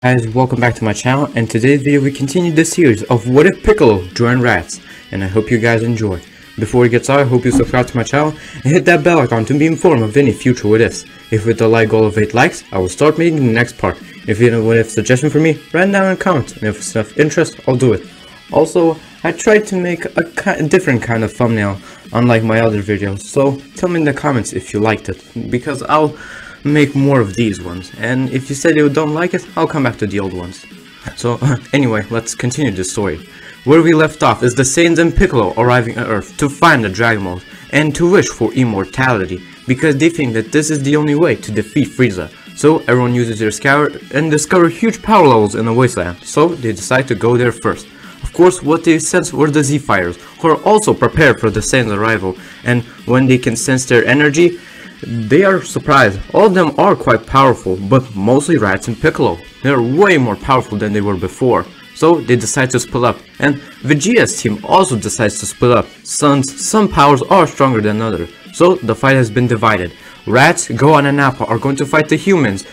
Guys, welcome back to my channel, and today's video we continue the series of What If Piccolo joined RADITZ, and I hope you guys enjoy. Before we get started, I hope you subscribe to my channel and hit that bell icon to be informed of any future what ifs. If with the like goal of 8 likes, I will start making the next part. If you have a what if suggestion for me, write it down in the comments, and if it's enough interest, I'll do it. Also, I tried to make a different kind of thumbnail, unlike my other videos, so tell me in the comments if you liked it, because I'll make more of these ones, and if you said you don't like it, I'll come back to the old ones. So anyway, let's continue the story. Where we left off is the Saiyans and Piccolo arriving on Earth to find the Dragon Balls and to wish for immortality, because they think that this is the only way to defeat Frieza. So everyone uses their scour and discover huge power levels in the wasteland, so they decide to go there first. Of course, what they sensed were the Z Fighters, who are also prepared for the Saiyans' arrival, and when they can sense their energy, they are surprised. All of them are quite powerful, but mostly RADITZ and Piccolo. They are way more powerful than they were before. So they decide to split up, and Vegeta's team also decides to split up, since some powers are stronger than others. So the fight has been divided. RADITZ, Gohan and Nappa are going to fight the humans,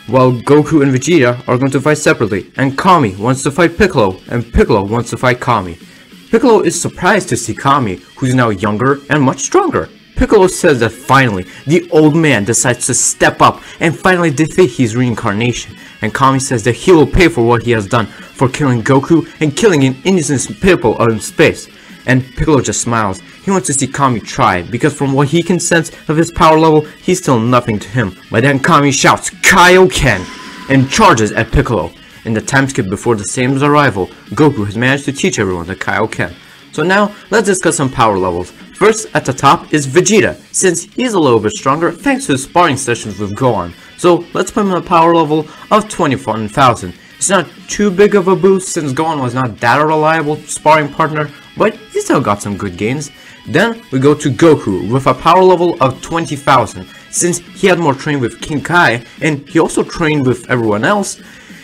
while Goku and Vegeta are going to fight separately, and Kami wants to fight Piccolo, and Piccolo wants to fight Kami. Piccolo is surprised to see Kami, who's now younger and much stronger. Piccolo says that finally, the old man decides to step up and finally defeat his reincarnation, and Kami says that he will pay for what he has done for killing Goku and killing an innocent people out in space. And Piccolo just smiles. He wants to see Kami try, because from what he can sense of his power level, he's still nothing to him. But then Kami shouts Kaioken and charges at Piccolo. In the time skip before the Saiyans' arrival, Goku has managed to teach everyone the Kaioken. So now, let's discuss some power levels. First, at the top is Vegeta, since he's a little bit stronger thanks to his sparring sessions with Gohan. So, let's put him on a power level of 21,000. It's not too big of a boost since Gohan was not that a reliable sparring partner, but he still got some good gains. Then, we go to Goku with a power level of 20,000. Since he had more training with King Kai, and he also trained with everyone else,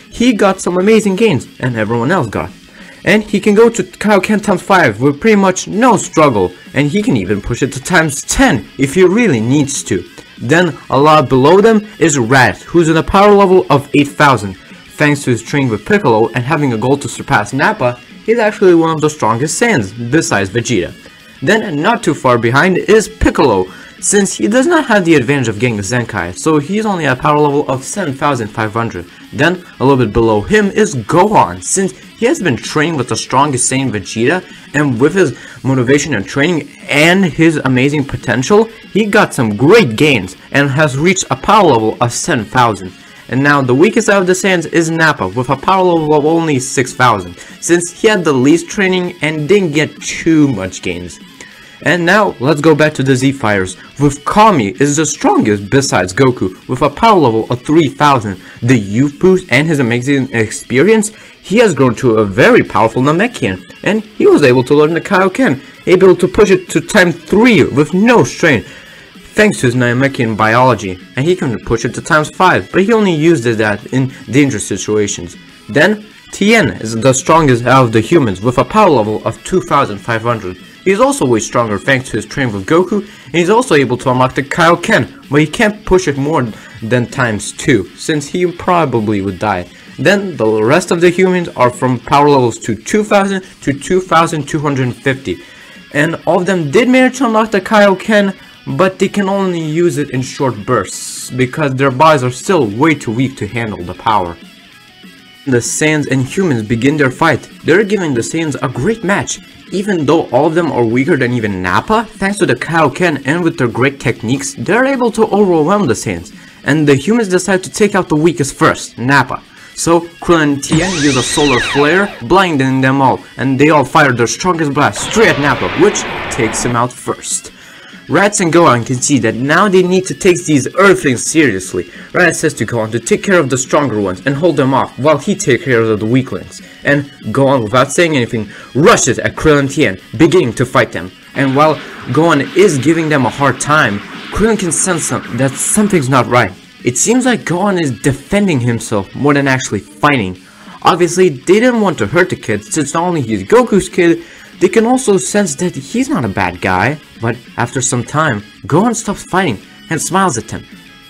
he got some amazing gains, and everyone else got. And he can go to Kaioken times 5 with pretty much no struggle, and he can even push it to times 10 if he really needs to. Then a lot below them is RADITZ, who's in a power level of 8,000. Thanks to his training with Piccolo and having a goal to surpass Nappa, he's actually one of the strongest Saiyans, besides Vegeta. Then not too far behind is Piccolo, since he does not have the advantage of getting a Zenkai, so he's only at a power level of 7,500. Then, a little bit below him is Gohan, since he has been training with the strongest Saiyan Vegeta, and with his motivation and training and his amazing potential, he got some great gains and has reached a power level of 7,000. And now the weakest out of the Saiyans is Nappa with a power level of only 6,000, since he had the least training and didn't get too much gains. And now, let's go back to the Z Fighters, with Kami is the strongest besides Goku, with a power level of 3,000. The youth boost and his amazing experience, he has grown to a very powerful Namekian, and he was able to learn the Kaioken, able to push it to times 3 with no strain, thanks to his Namekian biology, and he can push it to times 5, but he only used that in dangerous situations. Then, Tien is the strongest out of the humans, with a power level of 2,500. He's also way stronger thanks to his training with Goku, and he's also able to unlock the Kaioken, but he can't push it more than times 2, since he probably would die. Then the rest of the humans are from power levels to 2,000 to 2,250, and all of them did manage to unlock the Kaioken, but they can only use it in short bursts, because their bodies are still way too weak to handle the power. The Saiyans and humans begin their fight. They're giving the Saiyans a great match. Even though all of them are weaker than even Nappa, thanks to the Kaioken and with their great techniques, they're able to overwhelm the Saiyans. And the humans decide to take out the weakest first, Nappa. So Krillin and Tien use a solar flare, blinding them all, and they all fire their strongest blast straight at Nappa, which takes him out first. RADITZ and Gohan can see that now they need to take these Earthlings seriously. RADITZ says to Gohan to take care of the stronger ones and hold them off while he takes care of the weaklings. And Gohan, without saying anything, rushes at Krillin and Tien, beginning to fight them. And while Gohan is giving them a hard time, Krillin can sense that something's not right. It seems like Gohan is defending himself more than actually fighting. Obviously, they didn't want to hurt the kid, since not only he's Goku's kid, they can also sense that he's not a bad guy. But after some time, Gohan stops fighting and smiles at them.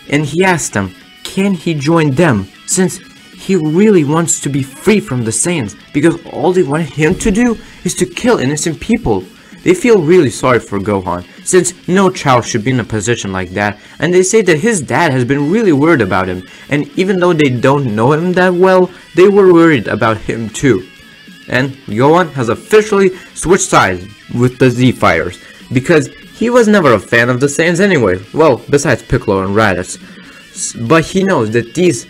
And he asks them, can he join them, since he really wants to be free from the saiyans, because all they want him to do is to kill innocent people. They feel really sorry for Gohan, since no child should be in a position like that, and they say that his dad has been really worried about him, and even though they don't know him that well, they were worried about him too. And Gohan has officially switched sides with the Z Fighters, because he was never a fan of the Saiyans anyway, well, besides Piccolo and Raditz. But he knows that these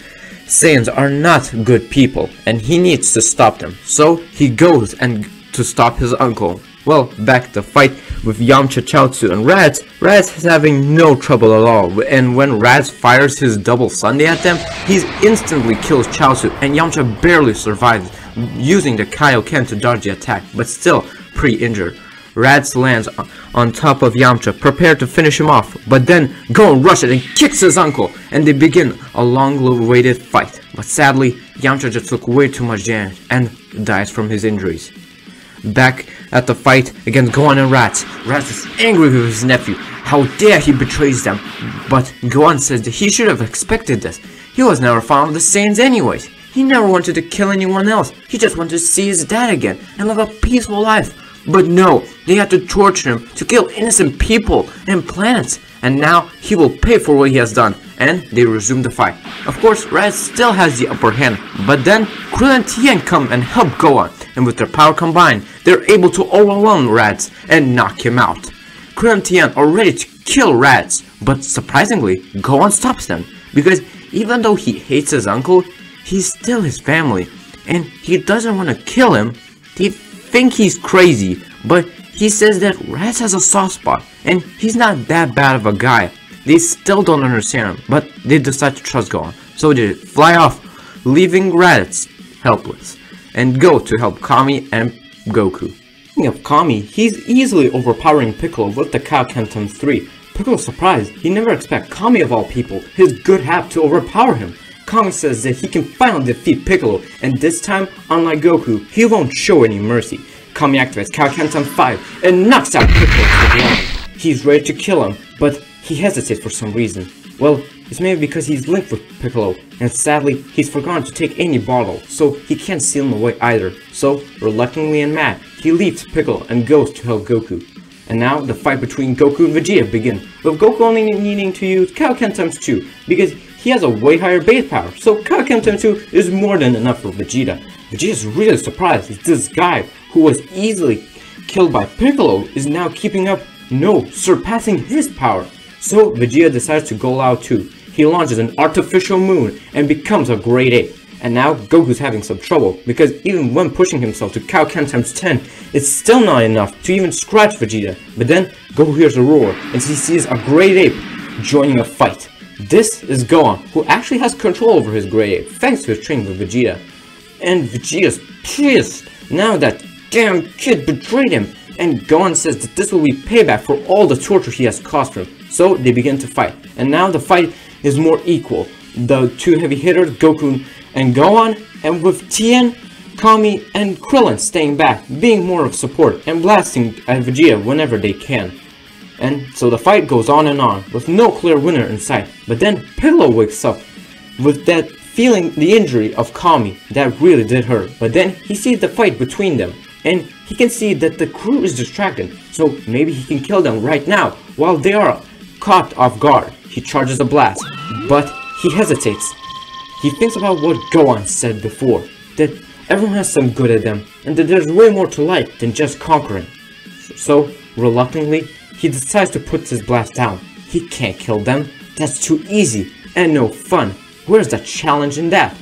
Saiyans are not good people, and he needs to stop them, so he goes and to stop his uncle. Well, back to fight with Yamcha, Chaozu, and Raditz. Raditz is having no trouble at all, and when Raditz fires his double Sunday at them, he instantly kills Chaozu, and Yamcha barely survives, using the Kaioken to dodge the attack, but still pretty injured. Raditz lands on top of Yamcha, prepared to finish him off, but then Gohan rushes and kicks his uncle, and they begin a long-awaited fight. But sadly, Yamcha just took way too much damage and dies from his injuries. Back at the fight against Gohan and Raditz, Raditz is angry with his nephew. How dare he betrays them? But Gohan says that he should have expected this. He was never fond of the Saiyans anyways. He never wanted to kill anyone else. He just wanted to see his dad again and live a peaceful life. But no, they had to torture him to kill innocent people and planets. And now he will pay for what he has done. And they resume the fight. Of course, Raditz still has the upper hand. But then Krillin and Tien come and help Gohan. And with their power combined, they're able to overwhelm Raditz and knock him out. Krillin and Tien are ready to kill Raditz. But surprisingly, Gohan stops them. Because even though he hates his uncle, he's still his family. And he doesn't want to kill him. They think he's crazy, but he says that Raditz has a soft spot, and he's not that bad of a guy. They still don't understand him, but they decide to trust Gohan. So they fly off, leaving Raditz helpless, and go to help Kami and Goku. Speaking of Kami, he's easily overpowering Piccolo with the Kaioken times 3. Piccolo's surprised. He never expected Kami of all people, his good half, to overpower him. Kami says that he can finally defeat Piccolo, and this time, unlike Goku, he won't show any mercy. Kami activates Kaioken times 5 and knocks out Piccolo to the ground. He's ready to kill him, but he hesitates for some reason. Well, it's maybe because he's linked with Piccolo, and sadly, he's forgotten to take any bottle, so he can't seal him away either. So, reluctantly and mad, he leaves Piccolo and goes to help Goku. And now, the fight between Goku and Vegeta begins, with Goku only needing to use Kaioken times 2, because he has a way higher base power, so Kaioken times 2 is more than enough for Vegeta. Vegeta's really surprised that this guy, who was easily killed by Piccolo, is now keeping up, surpassing his power. So Vegeta decides to go out too. He launches an artificial moon and becomes a great ape. And now Goku's having some trouble, because even when pushing himself to Kaioken times 10, it's still not enough to even scratch Vegeta. But then Goku hears a roar, and he sees a great ape joining a fight. This is Gohan, who actually has control over his great ape, thanks to his training with Vegeta. And Vegeta's pissed, now that damn kid betrayed him, and Gohan says that this will be payback for all the torture he has caused him. So they begin to fight, and now the fight is more equal. The two heavy hitters, Goku and Gohan, and with Tien, Kami, and Krillin staying back, being more of support, and blasting at Vegeta whenever they can. And so the fight goes on, with no clear winner in sight. But then Piccolo wakes up with that feeling the injury of Kami that really did hurt. But then he sees the fight between them, and he can see that the crew is distracted. So maybe he can kill them right now while they are caught off guard. He charges a blast, but he hesitates. He thinks about what Gohan said before, that everyone has some good at them, and that there's way more to life than just conquering. So, reluctantly, he decides to put his blast down. He can't kill them. That's too easy and no fun. Where's the challenge in that?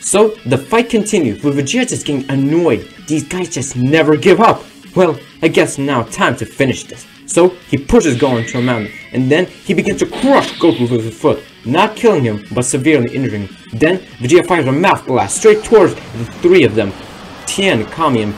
So the fight continues, with Vegeta just getting annoyed. These guys just never give up. Well, I guess now time to finish this. So he pushes Gohan to a mountain, and then he begins to crush Goku with his foot, not killing him, but severely injuring him. Then Vegeta fires a mouth blast straight towards the three of them, Tien, Kami, and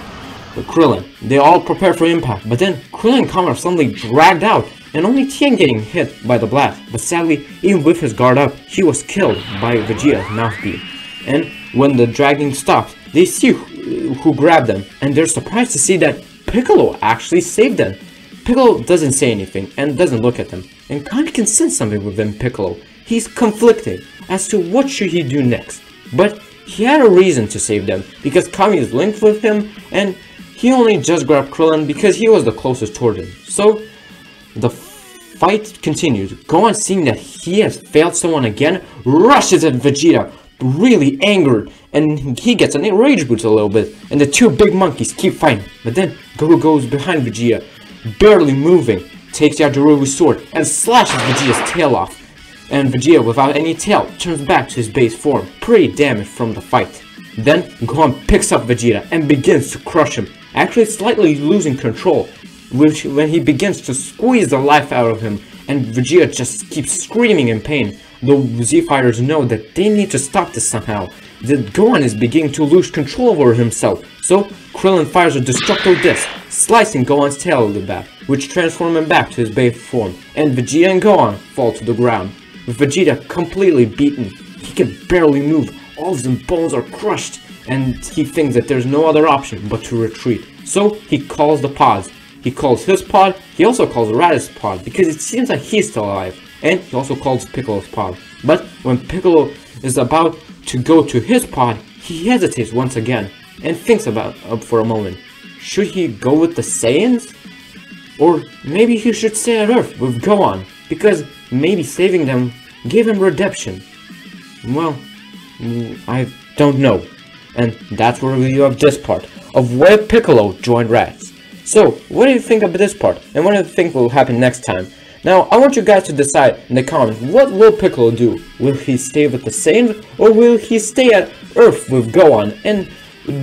Krillin. They all prepare for impact, but then Krillin and Kami are suddenly dragged out, and only Tien getting hit by the blast. But sadly, even with his guard up, he was killed by Vegeta's mouth beam. And when the dragging stops, they see who grabbed them, and they're surprised to see that Piccolo actually saved them. Piccolo doesn't say anything and doesn't look at them, and Kami can sense something within Piccolo. He's conflicted as to what should he do next, but he had a reason to save them, because Kami is linked with him, and he only just grabbed Krillin because he was the closest toward him. So, the fight continues. Gohan, seeing that he has failed someone again, rushes at Vegeta, really angered, and he gets a rage boost a little bit, and the two big monkeys keep fighting. But then Goku goes behind Vegeta, barely moving, takes Yajirobe's sword, and slashes Vegeta's tail off. And Vegeta, without any tail, turns back to his base form, pretty damaged from the fight. Then Gohan picks up Vegeta and begins to crush him, actually slightly losing control, when he begins to squeeze the life out of him, and Vegeta just keeps screaming in pain. The Z fighters know that they need to stop this somehow, that Gohan is beginning to lose control over himself, so Krillin fires a Destructo Disc, slicing Gohan's tail a little bit, which transforms him back to his base form, and Vegeta and Gohan fall to the ground. With Vegeta completely beaten, he can barely move, all of his bones are crushed, and he thinks that there's no other option but to retreat. So he calls the pods. He calls his pod, he also calls Raditz's pod, because it seems like he's still alive, and he also calls Piccolo's pod. But when Piccolo is about to go to his pod, he hesitates once again, and thinks about for a moment. Should he go with the Saiyans? Or maybe he should stay at Earth with Gohan, because maybe saving them gave him redemption. Well, I don't know. And that's where we have this part of where Piccolo joined Raditz. So, what do you think of this part? And what do you think will happen next time? Now, I want you guys to decide in the comments, what will Piccolo do? Will he stay with the Saiyans, or will he stay at Earth with Gohan and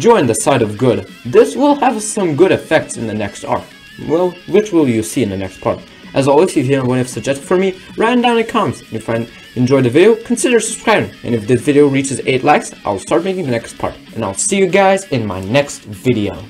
join the side of good? This will have some good effects in the next arc. Well, which will you see in the next part? As always, if you have any suggestions for me, write them down in the comments. If you enjoyed the video, consider subscribing. And if this video reaches 8 likes, I'll start making the next part. And I'll see you guys in my next video.